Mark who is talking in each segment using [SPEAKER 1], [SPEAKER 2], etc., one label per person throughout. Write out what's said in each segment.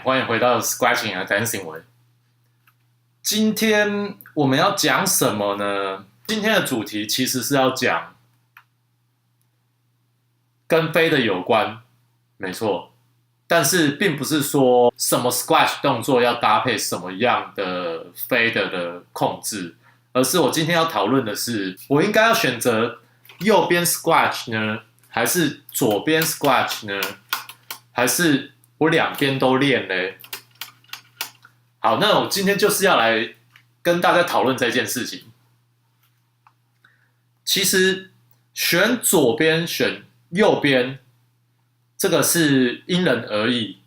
[SPEAKER 1] 欢迎回到 Scratching and Dancing 文。今天我们要讲什么呢？今天的主题其实是要讲跟飞的有关，没错。但是并不是说什么 Scratch 动作要搭配什么样的飞的控制，而是我今天要讨论的是，我应该要选择右边 Scratch 呢，还是左边 Scratch 呢？还是我两边都练嘞？好，那我今天就是要来跟大家讨论这件事情。其实选左边选右边，这个是因人而异，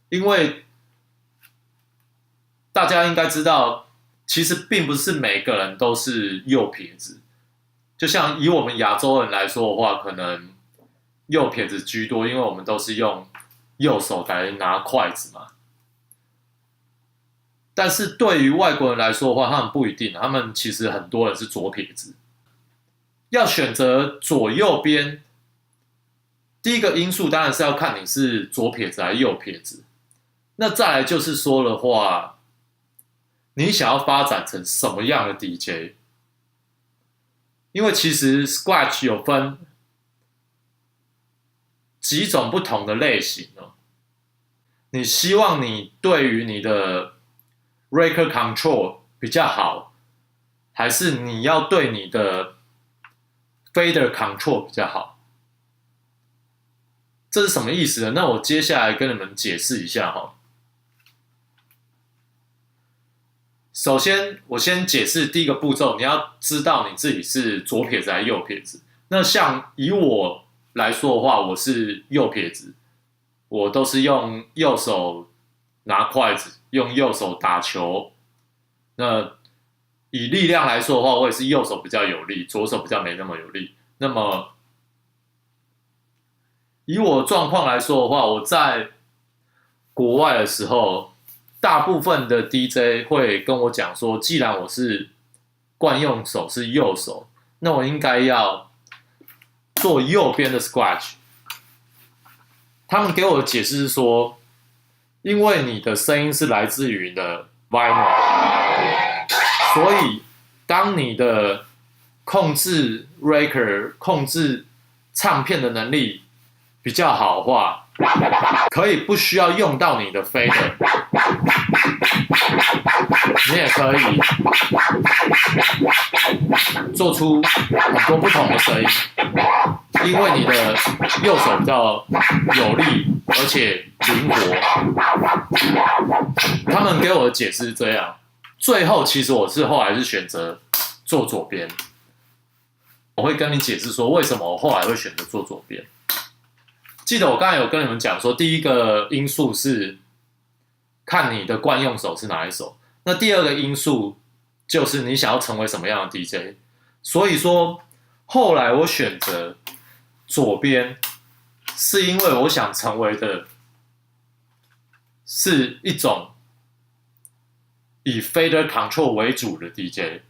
[SPEAKER 1] 因为大家应该知道，其实并不是每个人都是右撇子。就像以我们亚洲人来说的话，可能右撇子居多，因为我们都是用右手来拿筷子嘛。但是对于外国人来说的话，他们不一定，他们其实很多人是左撇子。要选择左右边，第一个因素当然是要看你是左撇子还是右撇子。那再来就是说的话，你想要发展成什么样的 DJ？ 因为其实 Scratch 有分几种不同的类型哦。你希望你对于你的 record control 比较好，还是你要对你的 fader control 比较好？这是什么意思呢？那我接下来跟你们解释一下哈。首先，我先解释第一个步骤，你要知道你自己是左撇子还是右撇子。那像以我来说的话，我是右撇子，我都是用右手拿筷子，用右手打球。那以力量来说的话，我也是右手比较有力，左手比较没那么有力。那么以我状况来说的话，我在国外的时候，大部分的 DJ 会跟我讲说，既然我是惯用手是右手，那我应该要做右边的 Scratch。他们给我的解释是说，因为你的声音是来自于你的 vinyl， 所以当你的控制 record 控制唱片的能力比较好的话，可以不需要用到你的 fader， 你也可以做出很多不同的声音，因为你的右手比较有力而且灵活。他们给我的解释是这样，最后其实我是后来是选择做左边。我会跟你解释说为什么我后来会选择做左边。记得我刚才有跟你们讲说，第一个因素是看你的惯用手是哪一手，那第二个因素就是你想要成为什么样的 DJ。所以说后来我选择左边，是因为我想成为的是一种以 fader control 为主的 DJ。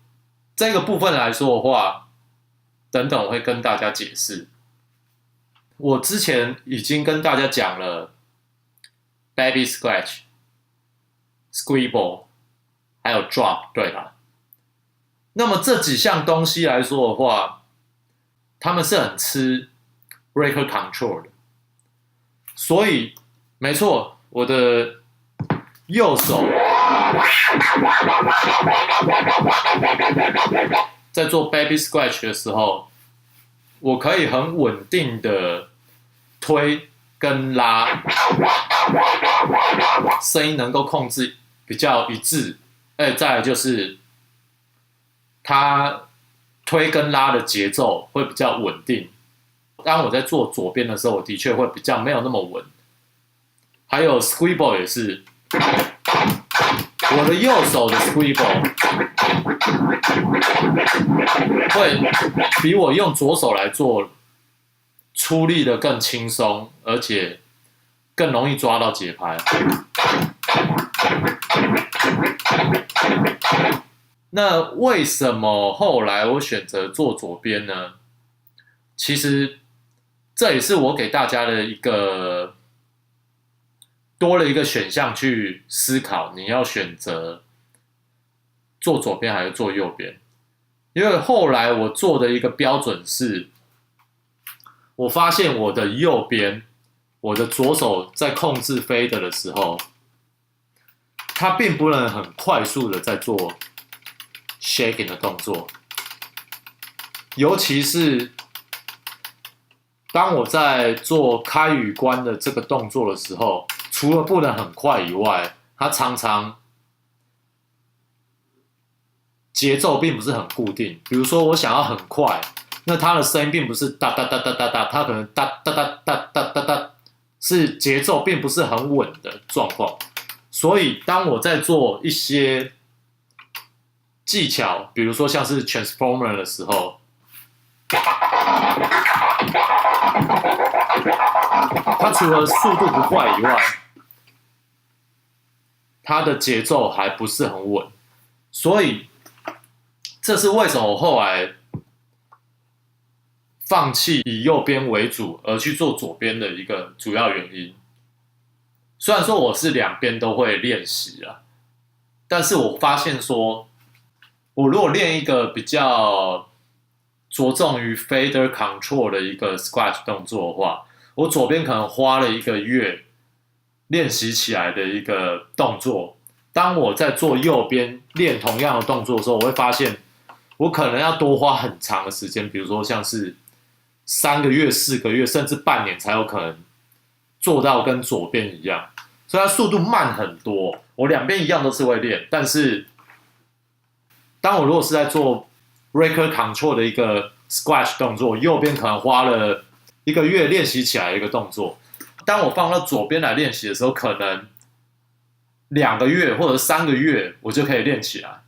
[SPEAKER 1] 这个部分来说的话，等等我会跟大家解释。我之前已经跟大家讲了 Baby Scratch、Scribble 还有 Drop， 对吧？那么这几项东西来说的话，他们是很吃 record control 的。所以没错，我的右手在做 Baby Scratch 的时候，我可以很稳定的推跟拉，声音能够控制比较一致。再来就是它推跟拉的节奏会比较稳定。当我在做左边的时候，我的确会比较没有那么稳。还有 Scribble 也是，我的右手的 Scribble 会比我用左手来做出力的更轻松，而且更容易抓到节拍。那为什么后来我选择做左边呢？其实这也是我给大家的一个多了一个选项去思考，你要选择做左边还是做右边。因为后来我做的一个标准是，我发现我的右边，我的左手在控制 fader 的时候，它并不能很快速的在做 shaking 的动作，尤其是当我在做开与关的这个动作的时候，除了不能很快以外，它常常节奏并不是很固定。比如说我想要很快，那它的声音并不是哒哒哒哒哒哒，它可能哒哒哒哒哒哒哒，是节奏并不是很稳的状况。所以当我在做一些技巧，比如说像是 transformer 的时候，它除了速度不快以外，它的节奏还不是很稳，所以这是为什么我后来放弃以右边为主，而去做左边的一个主要原因。虽然说我是两边都会练习啊，但是我发现说，我如果练一个比较着重于 fader control 的一个 scratch 动作的话，我左边可能花了1个月练习起来的一个动作，当我在做右边练同样的动作的时候，我会发现我可能要多花很长的时间，比如说像是3个月、4个月，甚至半年才有可能做到跟左边一样，所以它速度慢很多。我两边一样都是会练，但是当我如果是在做 record control 的一个 scratch 动作，右边可能花了1个月练习起来的一个动作，当我放到左边来练习的时候，可能2个月或者3个月我就可以练起来。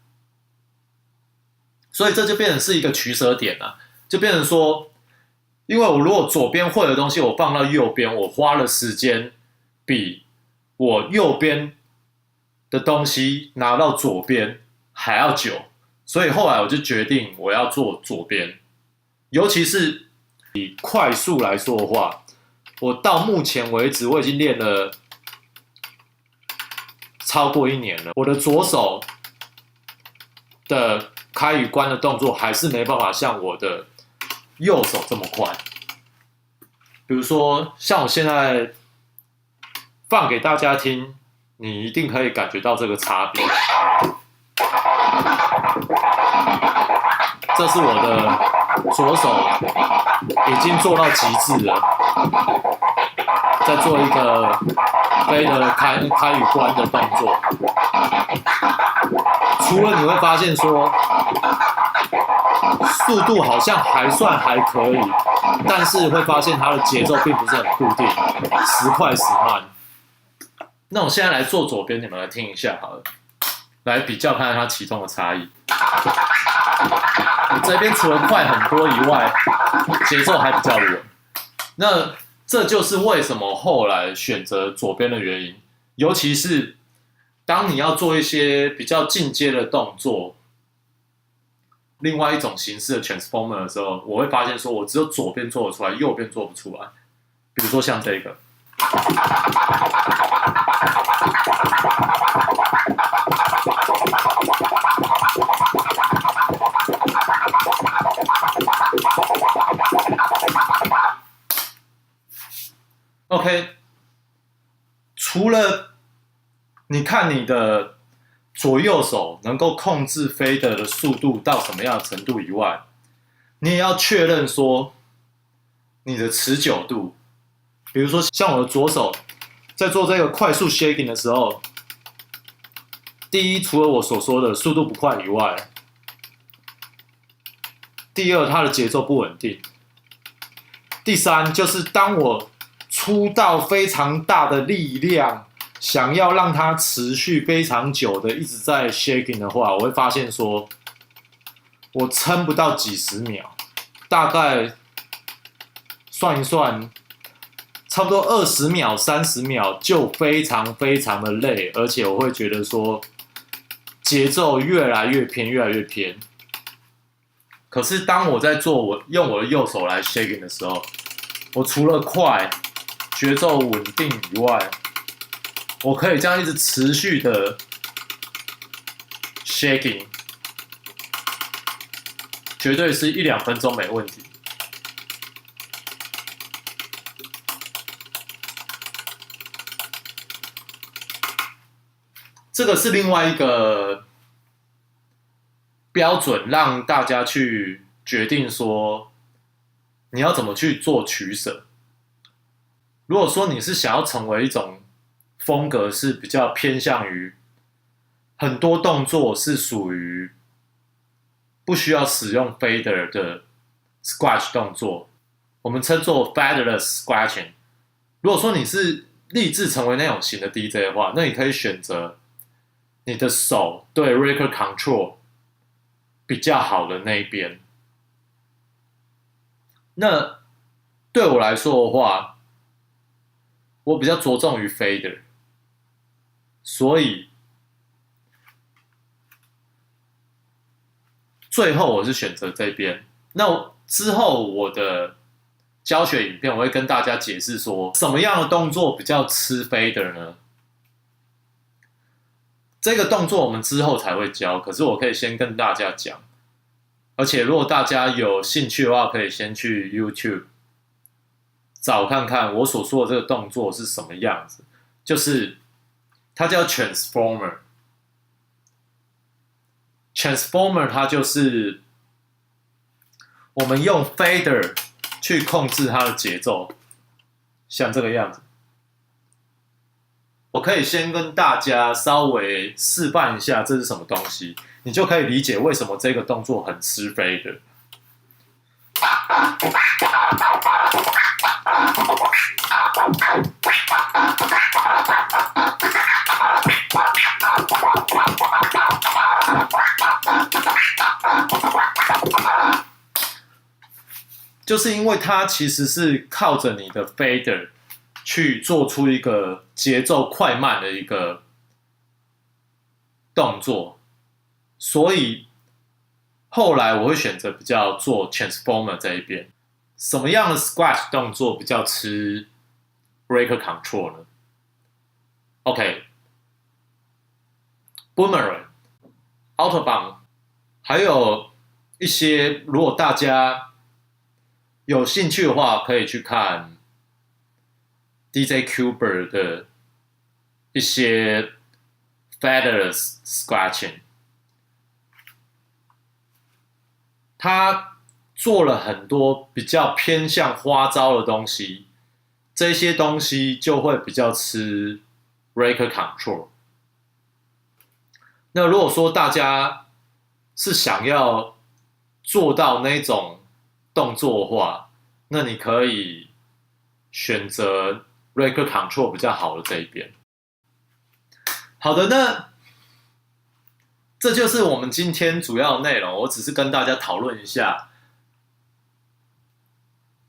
[SPEAKER 1] 所以这就变成是一个取舍点啊，就变成说，因为我如果左边会的东西我放到右边，我花的时间比我右边的东西拿到左边还要久，所以后来我就决定我要做左边。尤其是以快速来说的话，我到目前为止我已经练了超过1年了，我的左手的开与关的动作还是没办法像我的右手这么快。比如说像我现在放给大家听，你一定可以感觉到这个差别。这是我的左手已经做到极致了，在做一个飞的开与关的动作。除了你会发现说速度好像还算还可以，但是会发现它的节奏并不是很固定，时快时慢。那我现在来做左边，你们来听一下好了，来比较看看它其中的差异。我这边除了快很多以外，节奏还比较稳。那这就是为什么后来选择左边的原因，尤其是当你要做一些比较进阶的动作，另外一种形式的 transformer 的时候，我会发现说我只有左边做得出来，右边做不出来。比如说像这个。OK， 除了你看你的左右手能够控制fader的速度到什么样的程度以外，你也要确认说你的持久度。比如说像我的左手在做这个快速 shaking 的时候，第一，除了我所说的速度不快以外，第二，它的节奏不稳定，第三，就是当我出到非常大的力量，想要让它持续非常久的一直在 shaking 的话，我会发现说我撑不到几十秒，大概算一算差不多20秒、30秒就非常非常的累，而且我会觉得说节奏越来越偏，越来越偏。可是当我在用我的右手来 shaking 的时候，我除了快、节奏稳定以外，我可以这样一直持续的 shaking， 绝对是1-2分钟没问题。这个是另外一个标准，让大家去决定说你要怎么去做取舍。如果说你是想要成为一种风格是比较偏向于很多动作是属于不需要使用 fader 的 scratch 动作，我们称作 faderless scratching。如果说你是立志成为那种型的 DJ 的话，那你可以选择你的手对 record control 比较好的那一边。那对我来说的话，我比较着重于 fader， 所以最后我是选择这边。那之后我的教学影片我会跟大家解释说，什么样的动作比较吃 fader 呢？这个动作我们之后才会教，可是我可以先跟大家讲。而且如果大家有兴趣的话，可以先去 YouTube 找看看我所说的这个动作是什么样子，就是它叫 transformer。transformer 它就是我们用 fader 去控制它的节奏，像这个样子。我可以先跟大家稍微示范一下这是什么东西，你就可以理解为什么这个动作很吃 fader。就是因为它其实是靠着你的 fader 去做出一个节奏快慢的一个动作，所以后来我会选择比较做 transformer 这一边。什么样的 scratch 动作比较吃 breaker control 呢 ？OK，boomerang、autobahn， 还有一些，如果大家有兴趣的话，可以去看 DJ Cuber 的一些 feathers scratching， 他做了很多比较偏向花招的东西，这些东西就会比较吃 breaker control。那如果说大家是想要做到那种动作的话，那你可以选择 breaker control 比较好的这一边。好的，那这就是我们今天主要的内容。我只是跟大家讨论一下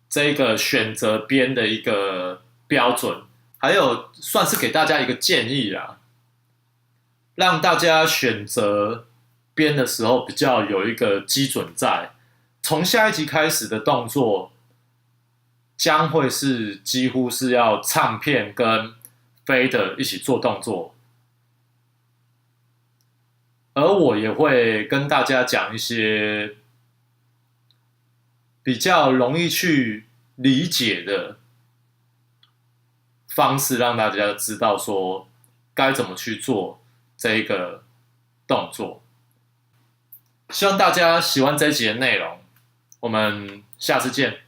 [SPEAKER 1] 这个选择边的一个标准，还有算是给大家一个建议啦，让大家选择边的时候比较有一个基准在。从下一集开始的动作将会是几乎是要唱片跟 fader 一起做动作，而我也会跟大家讲一些比较容易去理解的方式，让大家知道说该怎么去做这一个动作。希望大家喜欢这一集的内容，我们下次见。